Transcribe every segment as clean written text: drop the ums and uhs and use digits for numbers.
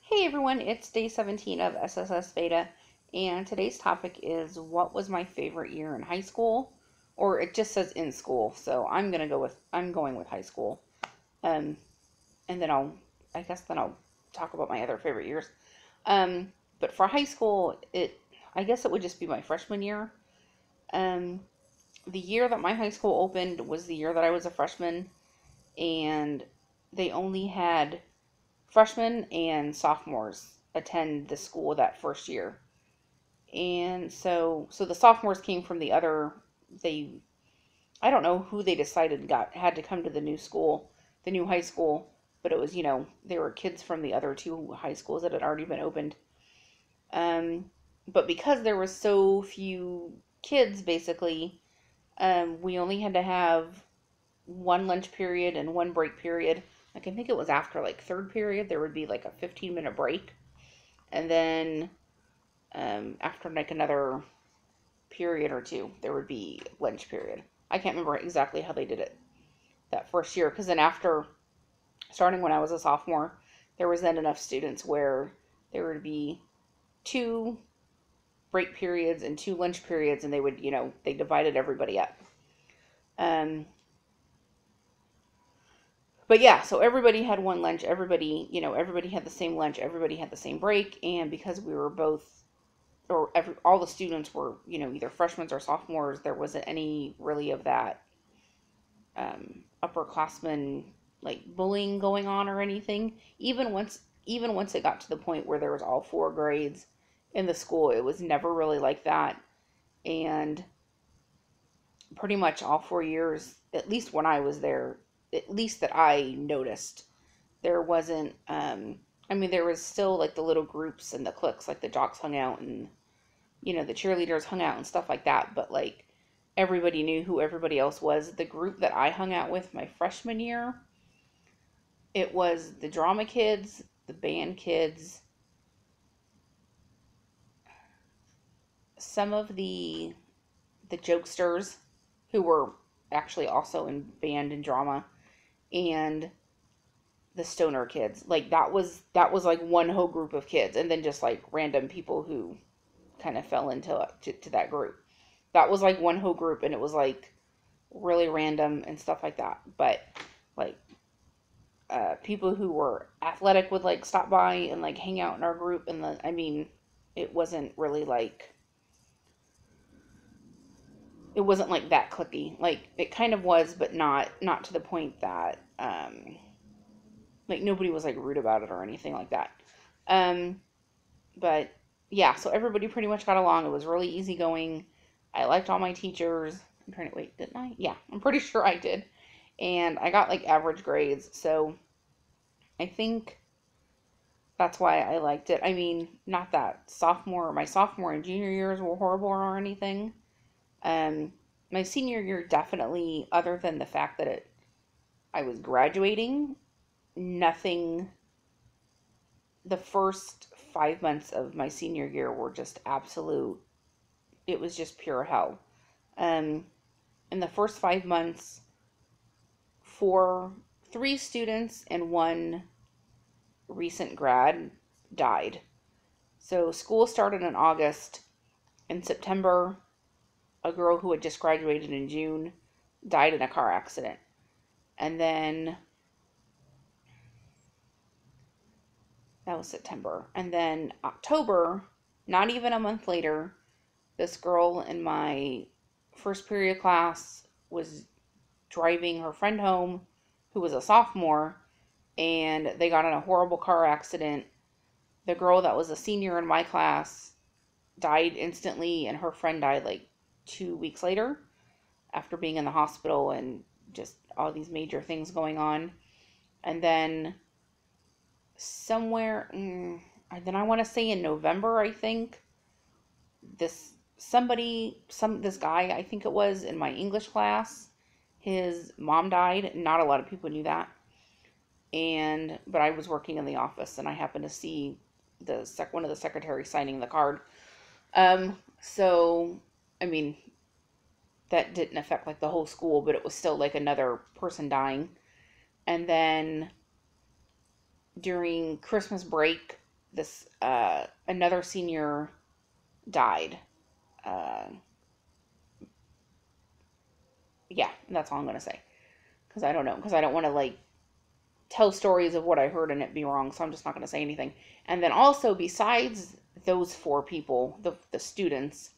Hey everyone, it's day 17 of SSSVEDA, and today's topic is what was my favorite year in high school, or it just says in school, so I'm going with high school. Um, and then I'll talk about my other favorite years. But for high school, I guess it would just be my freshman year. Um, the year that my high school opened was the year that I was a freshman, and they only had freshmen and sophomores attend the school that first year. And so the sophomores came from they I don't know who they decided got had to come to the new school, the new high school, but it was, they were kids from the other two high schools that had already been opened. But because there was so few kids basically, we only had to have one lunch period and one break period. Like I think it was after like third period there would be like a 15-minute break, and then after like another period or two there would be lunch period. I can't remember exactly how they did it that first year, because then after, starting when I was a sophomore, there was then enough students where there would be two break periods and two lunch periods, and they divided everybody up. um, but yeah, so everybody had one lunch. Everybody had the same lunch. Everybody had the same break. And because we were both, all the students were, either freshmen or sophomores, there wasn't any really of that upperclassmen like bullying going on or anything. Even once it got to the point where there was all four grades in the school, it was never really like that. And pretty much all 4 years, at least when I was there, at least that I noticed, there wasn't I mean, there was still like the little groups and the cliques, like the jocks hung out, and the cheerleaders hung out and stuff like that, but like everybody knew who everybody else was. The group that I hung out with my freshman year, it was the drama kids, the band kids, some of the jokesters who were actually also in band and drama, and the stoner kids. Like that was like one whole group of kids, and then just like random people who kind of fell into to that group. That was like one whole group, and it was like really random and stuff like that. But like people who were athletic would like stop by and like hang out in our group, and I mean, it wasn't really like it wasn't like that clicky. Like it kind of was, but not to the point that like nobody was like rude about it or anything like that. Um, but yeah, so everybody pretty much got along. It was really easygoing. I liked all my teachers. I'm trying to wait, didn't I? Yeah, I'm pretty sure I did. And I got like average grades, so I think that's why I liked it. I mean, not that my sophomore and junior years were horrible or anything. Um, my senior year definitely, other than the fact that I was graduating, nothing. The first 5 months of my senior year were just absolute. It was just pure hell. Um, in the first 5 months, three students and one recent grad died. So school started in August. In September, a girl who had just graduated in June died in a car accident. And then that was September. And then October, not even a month later, this girl in my first period class was driving her friend home, who was a sophomore, and they got in a horrible car accident. The girl that was a senior in my class died instantly, and her friend died like 2 weeks later after being in the hospital and just all these major things going on. And then then I want to say in November, I think this guy, I think it was in my English class, his mom died. Not a lot of people knew that. But I was working in the office, and I happened to see one of the secretaries signing the card. So I mean, that didn't affect like the whole school, but it was still like another person dying. And then during Christmas break, this another senior died. Uh, yeah, that's all I'm gonna say because I don't know because I don't want to like tell stories of what I heard and it be wrong, so I'm just not gonna say anything. And then also besides those four people, the students,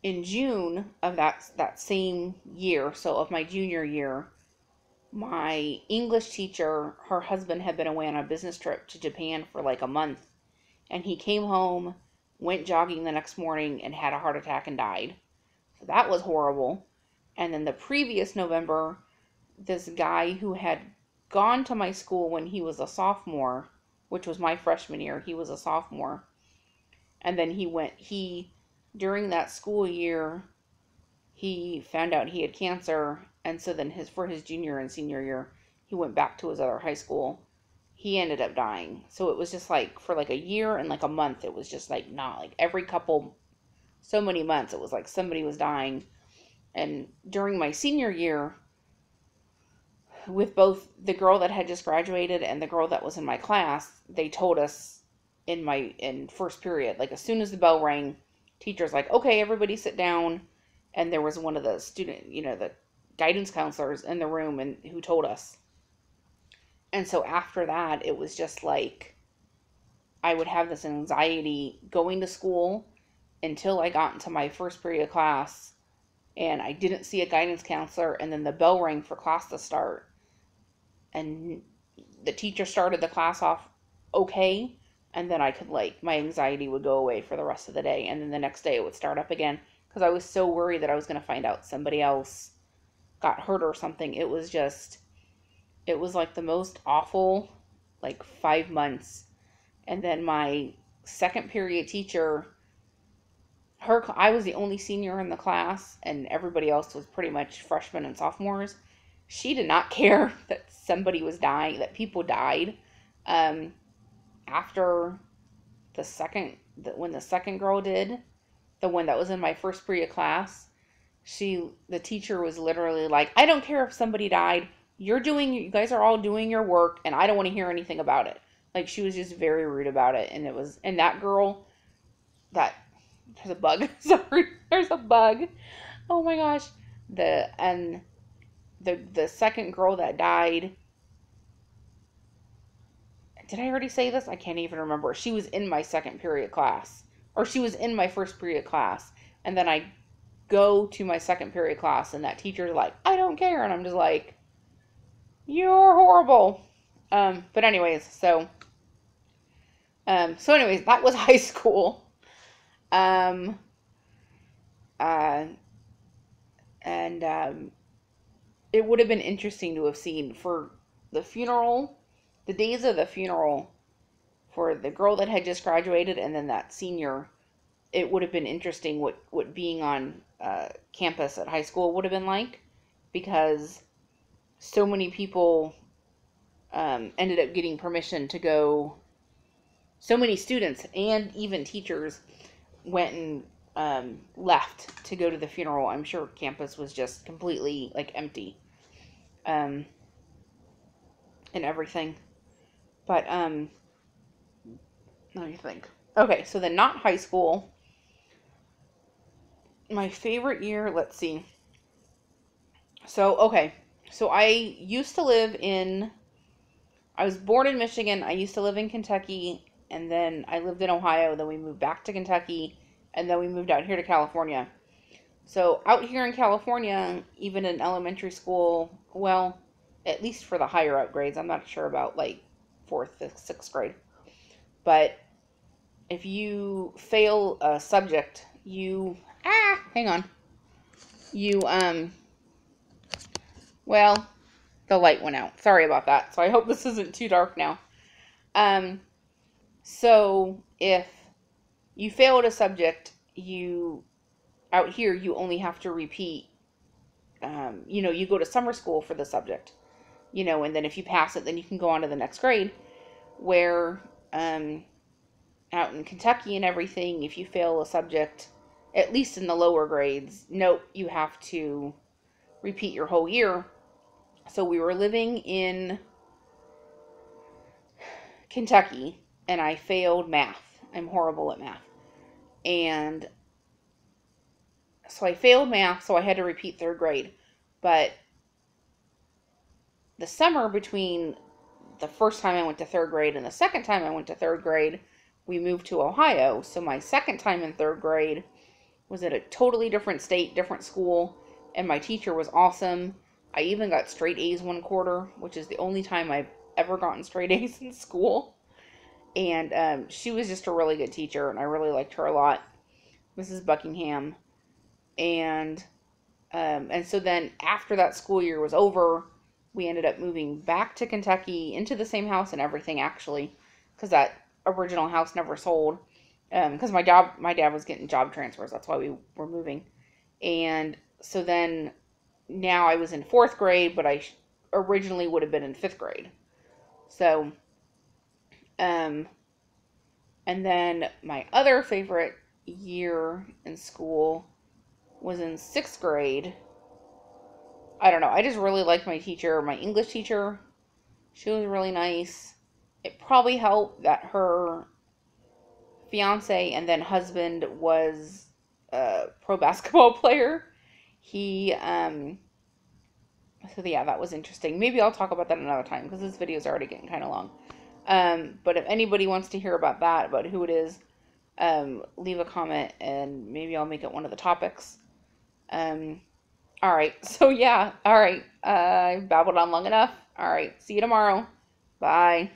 in June of that same year, so of my junior year, my English teacher, her husband had been away on a business trip to Japan for like a month, and he came home, went jogging the next morning, and had a heart attack and died. So that was horrible. And then the previous November, this guy who had gone to my school when he was a sophomore, which was my freshman year, he was a sophomore, and then during that school year, he found out he had cancer, and so then for his junior and senior year, he went back to his other high school. He ended up dying. So it was just like for like a year and like a month, it was just like not like every couple, so many months, it was like somebody was dying. And during my senior year, with both the girl that had just graduated and the girl that was in my class, they told us in first period, like as soon as the bell rang, teacher's like, okay, everybody sit down. And there was one of the the guidance counselors in the room and who told us. And so after that, it was just like I would have this anxiety going to school until I got into my first period class and I didn't see a guidance counselor, and then the bell rang for class to start. And the teacher started the class off okay, and then I could like my anxiety would go away for the rest of the day, and then the next day it would start up again because I was so worried that I was going to find out somebody else got hurt or something. It was like the most awful like 5 months. And then my second period teacher, I was the only senior in the class and everybody else was pretty much freshmen and sophomores. She did not care that somebody was dying, that people died. After when the second girl did, the one that was in my first period class, the teacher was literally like, I don't care if somebody died. You guys are all doing your work and I don't want to hear anything about it. Like she was just very rude about it. And that girl, there's a bug. Sorry, there's a bug. Oh my gosh. The second girl that died, did I already say this? I can't even remember. She was in my second period class, or she was in my first period class. And then I go to my second period class and that teacher's like, I don't care. And I'm just like, you're horrible. But anyways, anyways, that was high school. Um, uh, and it would have been interesting to have seen for the funeral, the days of the funeral for the girl that had just graduated and then that senior. It would have been interesting what being on campus at high school would have been like, because so many people ended up getting permission to go. So many students and even teachers went and left to go to the funeral. I'm sure campus was just completely like empty and everything. But let me think. Okay, so then not high school. My favorite year, let's see. So, okay. So I was born in Michigan. I used to live in Kentucky, and then I lived in Ohio. Then we moved back to Kentucky, and then we moved out here to California. So out here in California, even in elementary school, well, at least for the higher up grades, I'm not sure about like 4th, 5th, 6th grade. But if you fail a subject, hang on. Well, the light went out. Sorry about that. So I hope this isn't too dark now. So if you failed a subject, out here, you only have to repeat, you go to summer school for the subject, and then if you pass it, then you can go on to the next grade. Where, out in Kentucky and everything, if you fail a subject, at least in the lower grades, nope, you have to repeat your whole year. So we were living in Kentucky, and I failed math. I'm horrible at math. And so I failed math, so I had to repeat third grade. But the summer between the first time I went to third grade and the second time I went to third grade, we moved to Ohio. So my second time in third grade was at a totally different state, different school, and my teacher was awesome. I even got straight A's one quarter, which is the only time I've ever gotten straight A's in school. And she was just a really good teacher, and I really liked her a lot, Mrs. Buckingham. And so then after that school year was over, we ended up moving back to Kentucky into the same house and everything, actually, because that original house never sold. Because my dad was getting job transfers. That's why we were moving. And so then now I was in fourth grade, but I originally would have been in fifth grade. So, and then my other favorite year in school was in sixth grade. I don't know. I just really liked my teacher, my English teacher. She was really nice. It probably helped that her fiance and then husband was a pro basketball player. He, so yeah, that was interesting. Maybe I'll talk about that another time because this video is already getting kind of long. But if anybody wants to hear about that, about who it is, leave a comment and maybe I'll make it one of the topics. All right. So yeah. All right. I babbled on long enough. All right. See you tomorrow. Bye.